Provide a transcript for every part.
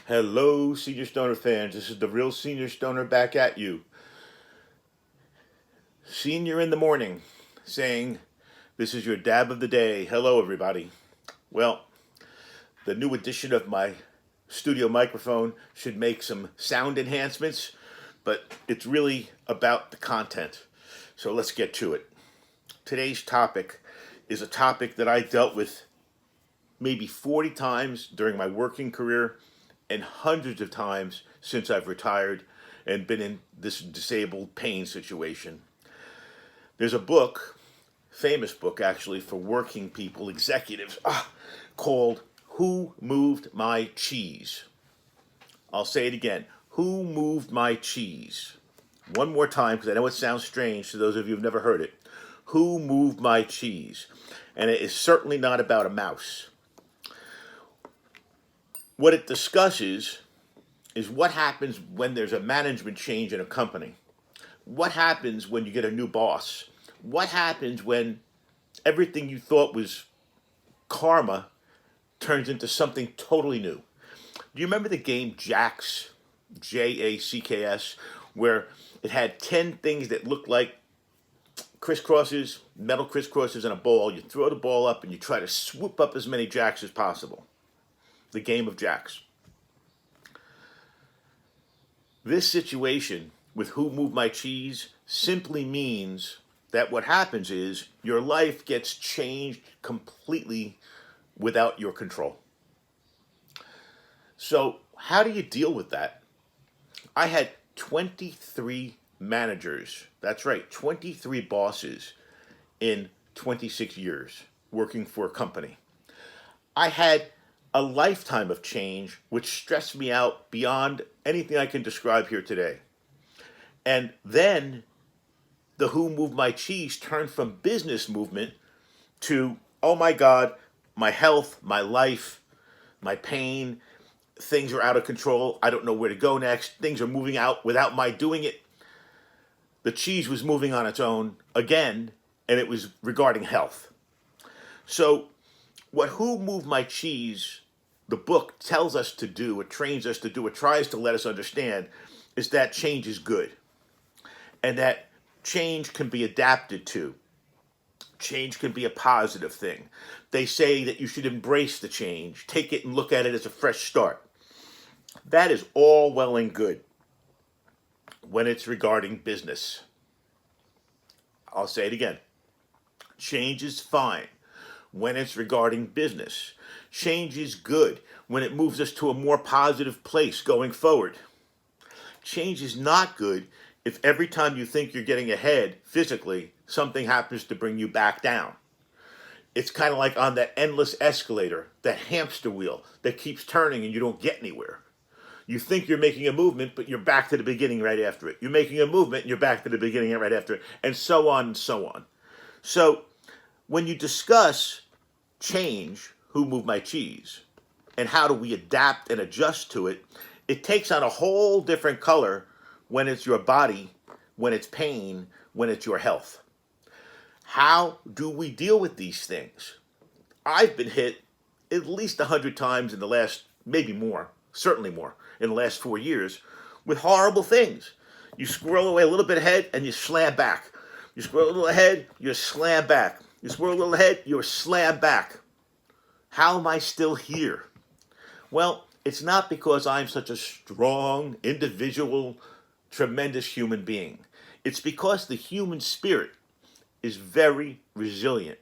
Hello, Senior Stoner fans. This is the real Senior Stoner back at you. Senior in the morning, saying, this is your dab of the day. Hello, everybody. Well, the new edition of my studio microphone should make some sound enhancements, but it's really about the content. So let's get to it. Today's topic is a topic that I dealt with maybe 40 times during my working career and hundreds of times since I've retired and been in this disabled pain situation. There's a book, famous book actually, for working people, executives, called Who Moved My Cheese? I'll say it again. Who Moved My Cheese? One more time, because I know it sounds strange to those of you who've never heard it. Who Moved My Cheese? And it is certainly not about a mouse. What it discusses is what happens when there's a management change in a company. What happens when you get a new boss? What happens when everything you thought was karma turns into something totally new? Do you remember the game Jacks, Jacks, where it had 10 things that looked like crisscrosses, metal crisscrosses in a ball? You throw the ball up and you try to swoop up as many jacks as possible. The game of jacks. This situation with Who Moved My Cheese simply means that what happens is your life gets changed completely without your control. So how do you deal with that? I had 23 managers, that's right, 23 bosses in 26 years working for a company. I had a lifetime of change which stressed me out beyond anything I can describe here today. And then the Who Moved My Cheese turned from business movement to, oh my God, my health, my life, my pain, things are out of control. I don't know where to go next. Things are moving out without my doing it. The cheese was moving on its own again, and it was regarding health. So what Who Moved My Cheese, the book, tells us to do, it trains us to do, it tries to let us understand, is that change is good. And that change can be adapted to. Change can be a positive thing. They say that you should embrace the change, take it and look at it as a fresh start. That is all well and good when it's regarding business. I'll say it again. Change is fine when it's regarding business. Change is good when it moves us to a more positive place going forward. Change is not good if every time you think you're getting ahead physically, something happens to bring you back down. It's kind of like on that endless escalator, that hamster wheel that keeps turning and you don't get anywhere. You think you're making a movement, but you're back to the beginning right after it. You're making a movement and you're back to the beginning right after it, and so on and so on. So when you discuss change, Who Moved My Cheese, and how do we adapt and adjust to it, it takes on a whole different color when it's your body, when it's pain, when it's your health. How do we deal with these things? I've been hit at least 100 times in the last, maybe more, certainly more, in the last 4 years, with horrible things. You squirrel away a little bit ahead and you slam back. You squirrel a little ahead, you slam back. You squirrel a little ahead, you're slam back. How am I still here? Well, it's not because I'm such a strong, individual, tremendous human being. It's because the human spirit is very resilient.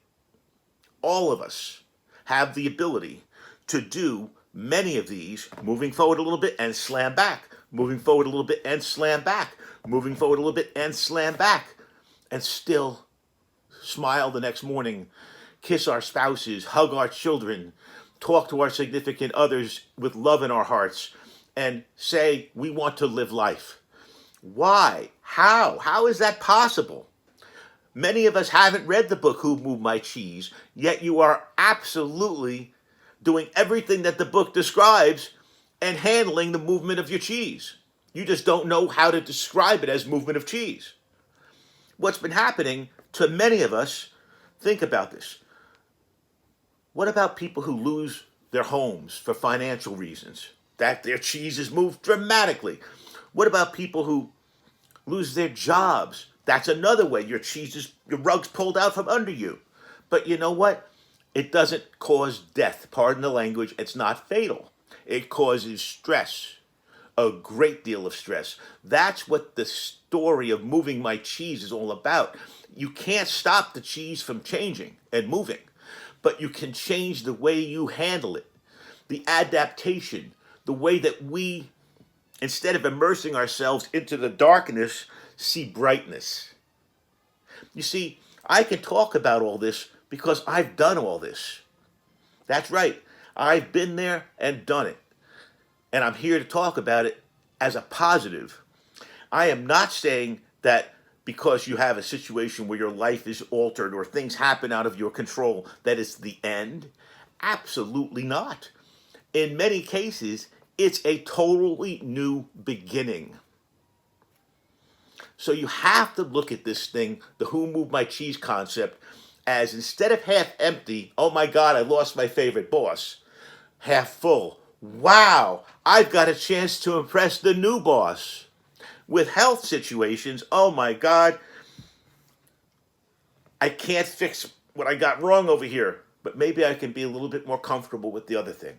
All of us have the ability to do many of these, moving forward a little bit and slam back, moving forward a little bit and slam back, moving forward a little bit and slam back, and still smile the next morning, kiss our spouses, hug our children, talk to our significant others with love in our hearts, and say we want to live life. Why? How? How is that possible? Many of us haven't read the book Who Moved My Cheese, yet you are absolutely doing everything that the book describes and handling the movement of your cheese. You just don't know how to describe it as movement of cheese. What's been happening to many of us, think about this. What about people who lose their homes for financial reasons? that their cheese is moved dramatically. What about people who lose their jobs? That's another way your rug's pulled out from under you. But you know what? It doesn't cause death. Pardon the language. It's not fatal. It causes stress, a great deal of stress. That's what the story of moving my cheese is all about. You can't stop the cheese from changing and moving, but you can change the way you handle it, the adaptation, the way that we, instead of immersing ourselves into the darkness, see brightness. You see, I can talk about all this because I've done all this. That's right. I've been there and done it. And I'm here to talk about it as a positive. I am not saying that because you have a situation where your life is altered or things happen out of your control, that it's the end. Absolutely not. In many cases, it's a totally new beginning. So you have to look at this thing, the who moved my cheese concept, as instead of half empty, oh my God, I lost my favorite boss, half full, wow, I've got a chance to impress the new boss. With health situations, oh my God, I can't fix what I got wrong over here, but maybe I can be a little bit more comfortable with the other thing.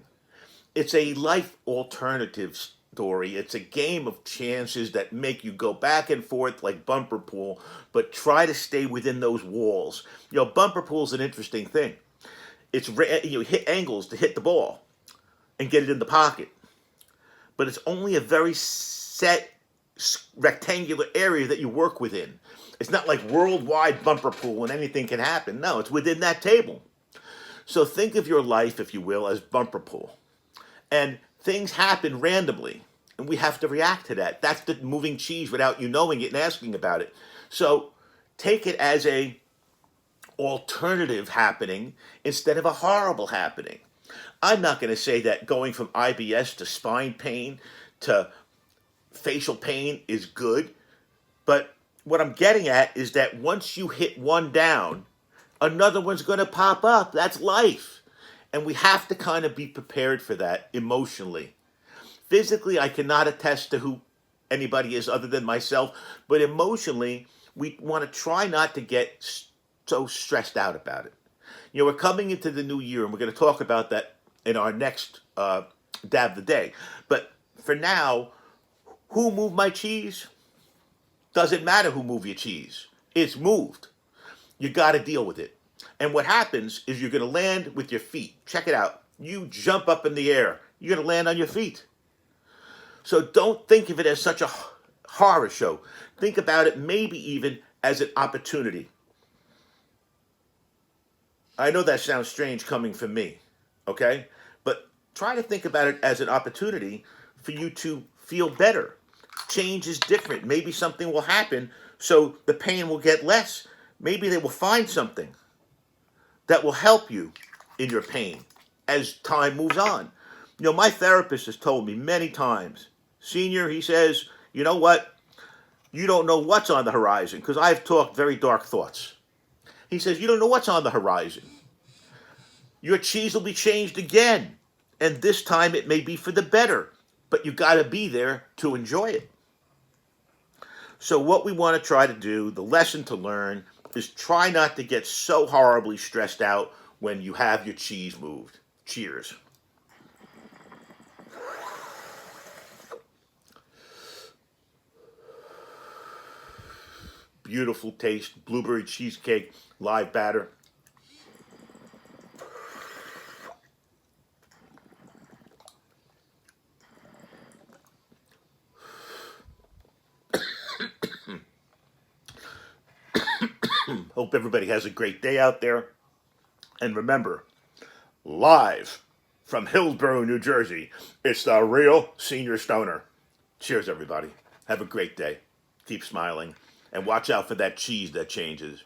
It's a life alternative story. It's a game of chances that make you go back and forth like bumper pool, but try to stay within those walls. You know, bumper pool is an interesting thing. You hit angles to hit the ball and get it in the pocket, but it's only a very set rectangular area that you work within. It's not like worldwide bumper pool and anything can happen. No, it's within that table. So think of your life, if you will, as bumper pool. And things happen randomly, and we have to react to that. That's the moving cheese without you knowing it and asking about it. So take it as a alternative happening instead of a horrible happening. I'm not going to say that going from IBS to spine pain to facial pain is good, but what I'm getting at is that once you hit one down, another one's going to pop up. That's life. And we have to kind of be prepared for that emotionally. Physically, I cannot attest to who anybody is other than myself, but emotionally, we want to try not to get so stressed out about it. You know, we're coming into the new year, and we're going to talk about that in our next Dab of the Day. But for now, who moved my cheese? Doesn't matter who moved your cheese. It's moved. You got to deal with it. And what happens is you're going to land with your feet. Check it out. You jump up in the air. You're going to land on your feet. So don't think of it as such a horror show. Think about it maybe even as an opportunity. I know that sounds strange coming from me, okay? But try to think about it as an opportunity for you to feel better. Change is different. Maybe something will happen so the pain will get less. Maybe they will find something that will help you in your pain as time moves on. You know, my therapist has told me many times, Senior, he says, you know what? You don't know what's on the horizon, because I've talked very dark thoughts. He says, you don't know what's on the horizon. Your cheese will be changed again, and this time it may be for the better, but you got to be there to enjoy it. So what we want to try to do, the lesson to learn, is try not to get so horribly stressed out when you have your cheese moved. Cheers. Beautiful taste, blueberry cheesecake, live batter. Hope everybody has a great day out there. And remember, live from Hillsborough, New Jersey, it's the real Senior Stoner. Cheers, everybody. Have a great day. Keep smiling. And watch out for that cheese that changes.